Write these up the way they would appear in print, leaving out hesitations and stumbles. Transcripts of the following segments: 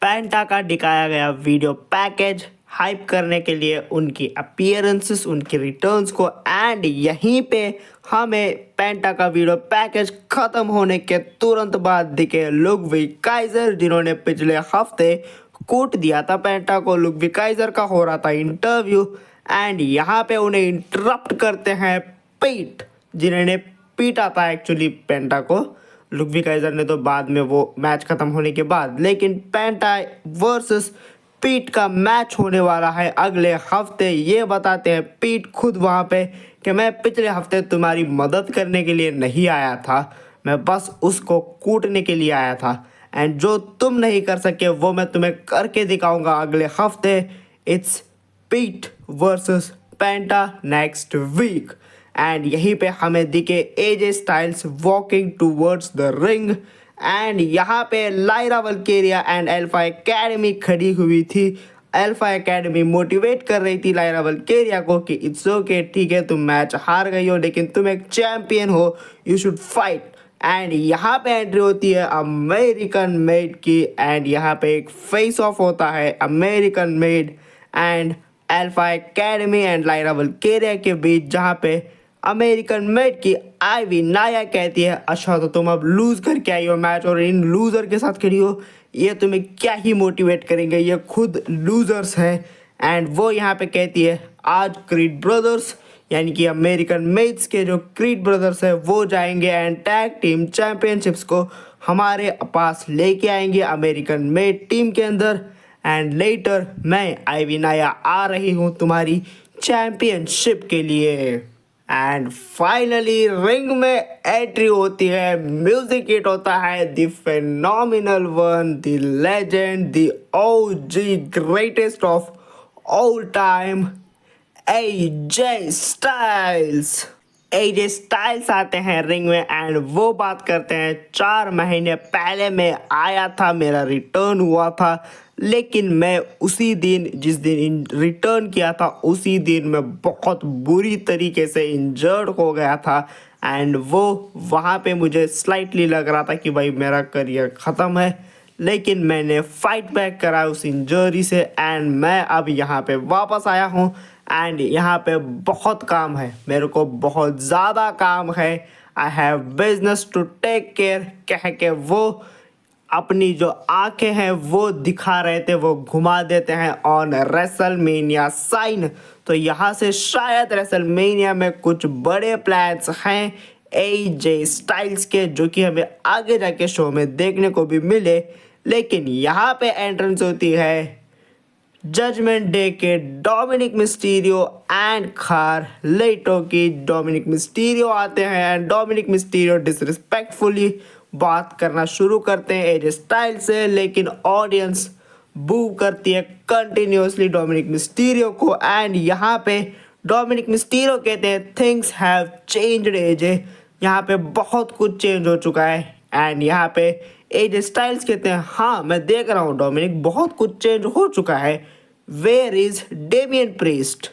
पेंटा का दिखाया गया वीडियो पैकेज हाइप करने के लिए उनकी अपीयरेंसेस, उनकी रिटर्न्स को, एंड यहीं पे हमें पेंटा का वीडियो पैकेज खत्म होने के तुरंत बाद दिखे लुडविग काइजर, जिन्होंने पिछले हफ्ते कूट दिया था पेंटा को। लुडविग काइजर का हो रहा था इंटरव्यू एंड यहाँ पे उन्हें इंटरप्ट करते हैं पीट, जिन्होंने पीटा था एक्चुअली पेंटा को। लुडविग काइजर ने तो बाद में वो मैच खत्म होने के बाद, लेकिन पेंटा वर्सेस पीट का मैच होने वाला है अगले हफ्ते। ये बताते हैं पीट खुद वहाँ पे कि मैं पिछले हफ्ते तुम्हारी मदद करने के लिए नहीं आया था, मैं बस उसको कूटने के लिए आया था, एंड जो तुम नहीं कर सके वो मैं तुम्हें करके दिखाऊंगा अगले हफ्ते। It's Pete versus Penta next week. And यहीं पे हमें दिखे AJ Styles walking towards the ring, and यहाँ पे Lyra Valkyria and Alpha Academy खड़ी हुई थी। अल्फा एकेडमी मोटिवेट कर रही थी लायरा वल्केरिया को कि इट्स ओके, ठीक है तुम मैच हार गई हो लेकिन तुम एक चैंपियन हो, यू शुड फाइट। एंड यहाँ पे एंट्री होती है अमेरिकन मेड की, एंड यहाँ पे एक फेस ऑफ होता है American Made and Alpha Academy and Lyra Valkyria के बीच, जहाँ पे अमेरिकन मेड की आईवी नाया कहती है अच्छा तो तुम अब लूज करके आई हो मैच और इन लूजर के साथ खड़ी हो, ये तुम्हें क्या ही मोटिवेट करेंगे, ये खुद लूजर्स हैं। एंड वो यहाँ पे कहती है आज क्रीड ब्रदर्स यानी कि अमेरिकन मेड्स के जो क्रीड ब्रदर्स है वो जाएंगे एंड टैग टीम चैंपियनशिप्स को हमारे पास लेके आएंगे अमेरिकन मेड टीम के अंदर, एंड लेटर मैं आईवी नाया आ रही हूँ तुम्हारी चैंपियनशिप के लिए। एंड फाइनली रिंग में एंट्री होती है, म्यूजिक हिट होता है, the phenomenal one, the legend, the OG greatest of all time, AJ Styles. AJ Styles आते हैं रिंग में एंड वो बात करते हैं 4 महीने पहले मैं आया था, मेरा रिटर्न हुआ था, लेकिन मैं उसी दिन जिस दिन रिटर्न किया था उसी दिन मैं बहुत बुरी तरीके से इंजर्ड हो गया था, एंड वो वहाँ पे मुझे स्लाइटली लग रहा था कि भाई मेरा करियर ख़त्म है, लेकिन मैंने फाइट बैक करा उस इंजरी से एंड मैं अब यहाँ पे वापस आया हूँ। एंड यहाँ पे बहुत काम है, मेरे को बहुत ज़्यादा काम है, I have business to take care कह के वो अपनी जो आंखें हैं वो दिखा रहे थे, वो घुमा देते हैं ऑन रेसलमेनिया साइन। तो यहाँ से शायद रेसलमेनिया में कुछ बड़े प्लान्स हैं एजे स्टाइल्स के, जो कि हमें आगे जाके शो में देखने को भी मिले। लेकिन यहाँ पे एंट्रेंस होती है जजमेंट डे के डोमिनिक मिस्टीरियो एंड कार्लिटो की। डोमिनिक मिस्टीरियो आते हैं एंड डोमिनिक मिस्टीरियो डिसरिस्पेक्टफुली बात करना शुरू करते हैं एजे स्टाइल से, लेकिन ऑडियंस बू करती है कंटिन्यूसली डोमिनिक मिस्टीरियो को। एंड यहाँ पे डोमिनिक मिस्टीरियो कहते हैं थिंग्स हैव चेंज्ड एजे, यहाँ पे बहुत कुछ चेंज हो चुका है। एंड यहाँ पे एजे स्टाइल्स कहते हैं हाँ मैं देख रहा हूँ डोमिनिक, बहुत कुछ चेंज हो चुका है। Where is Damian Priest,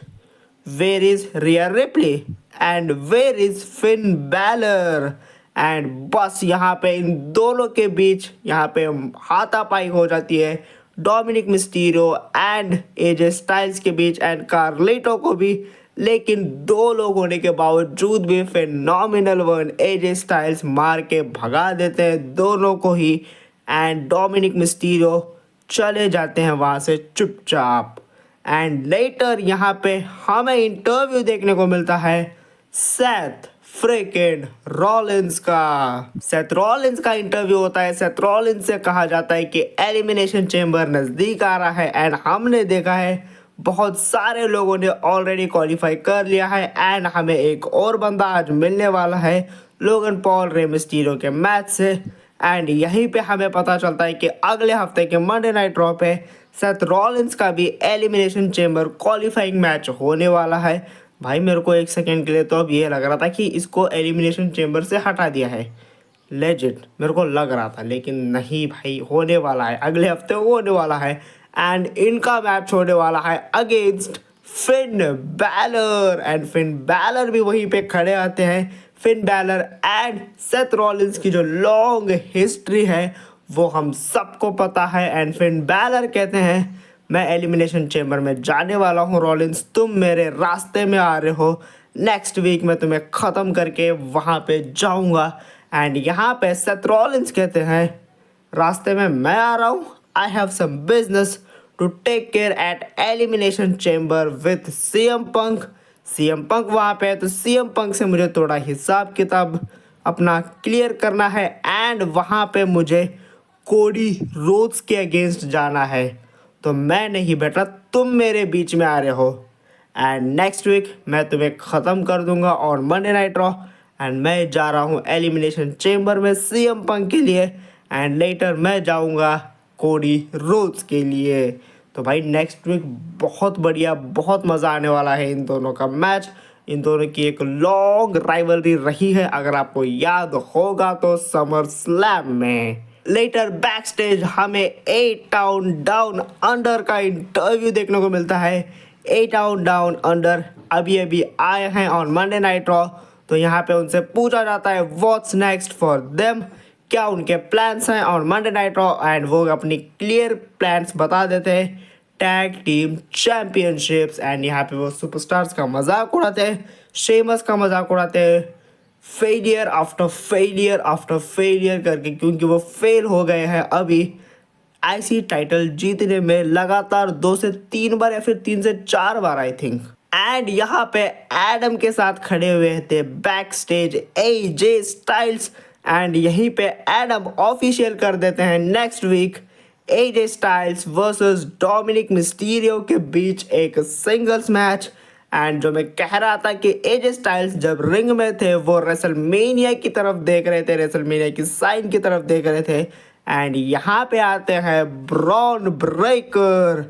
where is Rhea Ripley and where is Finn Balor. And बस यहाँ पे इन दोनों के बीच यहाँ पे हाथापाई हो जाती है Dominik Mysterio and AJ Styles के बीच एंड कार्लिटो को भी, लेकिन 2 लोग होने के बावजूद भी फेनोमिनल वन एजे स्टाइल्स मार के भगा देते हैं दोनों को ही, एंड डोमिनिक मिस्टीरियो चले जाते हैं वहाँ से चुपचाप। एंड लेटर यहाँ पे हमें इंटरव्यू देखने को मिलता है सेथ फ्रिकिन रॉलिंस का। सेथ रॉलिंस का इंटरव्यू होता है। सेथ रॉलिंस से कहा जाता है कि एलिमिनेशन चेंबर नज़दीक आ रहा है एंड हमने देखा है बहुत सारे लोगों ने ऑलरेडी क्वालिफाई कर लिया है, एंड हमें एक और बंदा आज मिलने वाला है लोगन पॉल रे मिस्टीरियो के मैच से। एंड यहीं पे हमें पता चलता है कि अगले हफ्ते के मंडे नाइट रॉ पे सेथ रॉलिंस का भी एलिमिनेशन चेंबर क्वालिफाइंग मैच होने वाला है। भाई मेरे को एक सेकेंड के लिए तो अब ये लग रहा था कि इसको एलिमिनेशन चेंबर से हटा दिया है, लेजिट मेरे को लग रहा था, लेकिन नहीं भाई होने वाला है, अगले हफ्ते होने वाला है। एंड इनका मैच होने वाला है against fin Balor, and Finn Balor भी वहीं पे खड़े आते हैं। Fin Balor and Seth Rollins की जो लॉन्ग हिस्ट्री है वो हम सबको पता है। एंड फिन बैलर कहते हैं मैं एलिमिनेशन चेंबर में जाने वाला हूँ रॉलिंस, तुम मेरे रास्ते में आ रहे हो, नेक्स्ट वीक मैं तुम्हें ख़त्म करके वहाँ पे जाऊँगा। एंड यहाँ पे सेथ रॉलिंस कहते हैं रास्ते में मैं आ रहा हूँ, I have some business to take care at elimination chamber with CM Punk. CM Punk वहाँ पे है तो सीएम पंक से मुझे थोड़ा हिसाब किताब अपना क्लियर करना है। एंड वहाँ पे मुझे कोडी रोड्स के अगेंस्ट जाना है, तो मैं नहीं बेटा, तुम मेरे बीच में आ रहे हो। एंड नेक्स्ट वीक मैं तुम्हें ख़त्म कर दूंगा और मंडे नाइट रॉ। एंड मैं जा रहा हूँ एलिमिनेशन चेंबर में सीएम पंक के लिए, एंड लेटर मैं जाऊँगा कोडी रोड्स के लिए। तो भाई नेक्स्ट वीक बहुत बढ़िया, बहुत मज़ा आने वाला है इन दोनों का मैच। इन दोनों की एक लॉन्ग राइवलरी रही है, अगर आपको याद होगा तो समर स्लैम में। लेटर बैक स्टेज हमें 8 टाउन डाउन अंडर का इंटरव्यू देखने को मिलता है। 8 टाउन डाउन अंडर अभी अभी आए हैं ऑन मंडे नाइट रॉ, तो यहाँ पे उनसे पूछा जाता है व्हाट्स नेक्स्ट फॉर देम, क्या उनके प्लान्स हैं on Monday night raw. And वो अपनी क्लियर प्लान्स बता देते हैं, टैग टीम चैंपियनशिप्स। एंड यहाँ पे वो सुपरस्टार्स का मजाक उड़ाते हैं, शेमस का मजाक उड़ाते हैं, फेलियर आफ्टर फेलियर करके, क्योंकि वो फेल हो गए हैं अभी आईसी टाइटल जीतने में लगातार 2 से 3 बार या फिर 3 से 4 बार आई थिंक। एंड यहाँ पे एडम के साथ खड़े हुए थे back stage AJ Styles. And यहीं पे एडम ऑफिशियल कर देते हैं next week AJ Styles versus Dominik Mysterio के बीच एक सिंगल्स मैच। एंड जो मैं कह रहा था कि एजे स्टाइल्स जब रिंग में थे वो रेसलमेनिया की तरफ देख रहे थे, रेसलमेनिया की साइन की तरफ देख रहे थे। एंड यहाँ पे आते हैं Bron Breakker,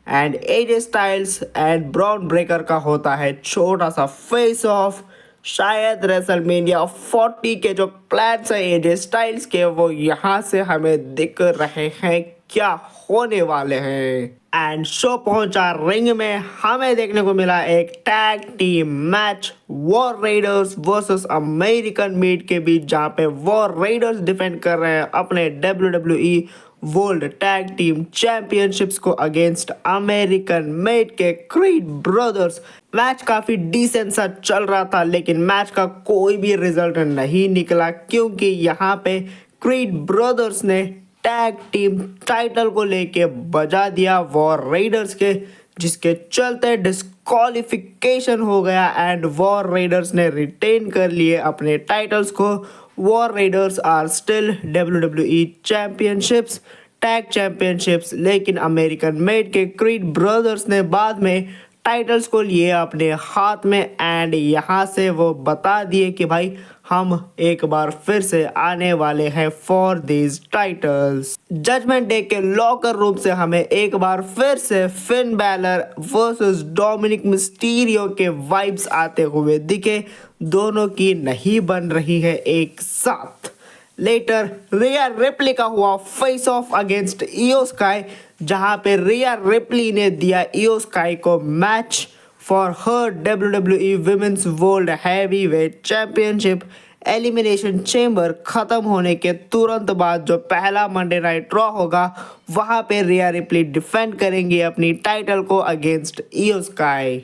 and AJ Styles and Bron Breakker का होता है छोटा सा फेस ऑफ। शायद रेसलमेनिया 40 के जो प्लान्स हैं एजे स्टाइल्स के वो यहाँ से हमें दिख रहे हैं क्या होने वाले हैं। एंड शो पहुंचा रिंग में, हमें देखने को मिला एक tag team match war readers versus American Made के बीच, जहां पे वॉर रेडर्स डिफेंड कर रहे हैं अपने WWE world tag team championships को अगेंस्ट अमेरिकन मेड के क्रीड ब्रदर्स। मैच काफी डिसेंट सा चल रहा था, लेकिन मैच का कोई भी रिजल्ट नहीं निकला, क्योंकि यहाँ पे क्रीड ब्रदर्स ने टैग टीम टाइटल को लेके बजा दिया वॉर रेडर्स के, जिसके चलते डिस्क्वालिफिकेशन हो गया। एंड वॉर रेडर्स ने रिटेन कर लिए अपने टाइटल्स को। War Raiders are still WWE championships, tag championships, लेकिन अमेरिकन मेड के क्रीड ब्रदर्स ने बाद में टाइटल्स को लिए अपने हाथ में। एंड यहाँ से वो बता दिए कि भाई हम एक बार फिर से आने वाले हैं for these titles. Judgment Day के लॉकर रूम से हमें एक बार फिर से Finn Balor versus Dominik Mysterio के वाइब्स आते हुए दिखे। दोनों की नहीं बन रही है एक साथ। लेटर रिया रिप्ली का हुआ फेस ऑफ अगेंस्ट इयो स्काई, जहां पे रिया रिप्ली ने दिया इयो स्काई को match for her WWE women's world heavyweight championship. Elimination chamber खत्म होने के तुरंत बाद जो पहला मंडे नाइट रॉ होगा, वहां पे रिया रिप्ली डिफेंड करेंगी अपनी टाइटल को अगेंस्ट इयो स्काई।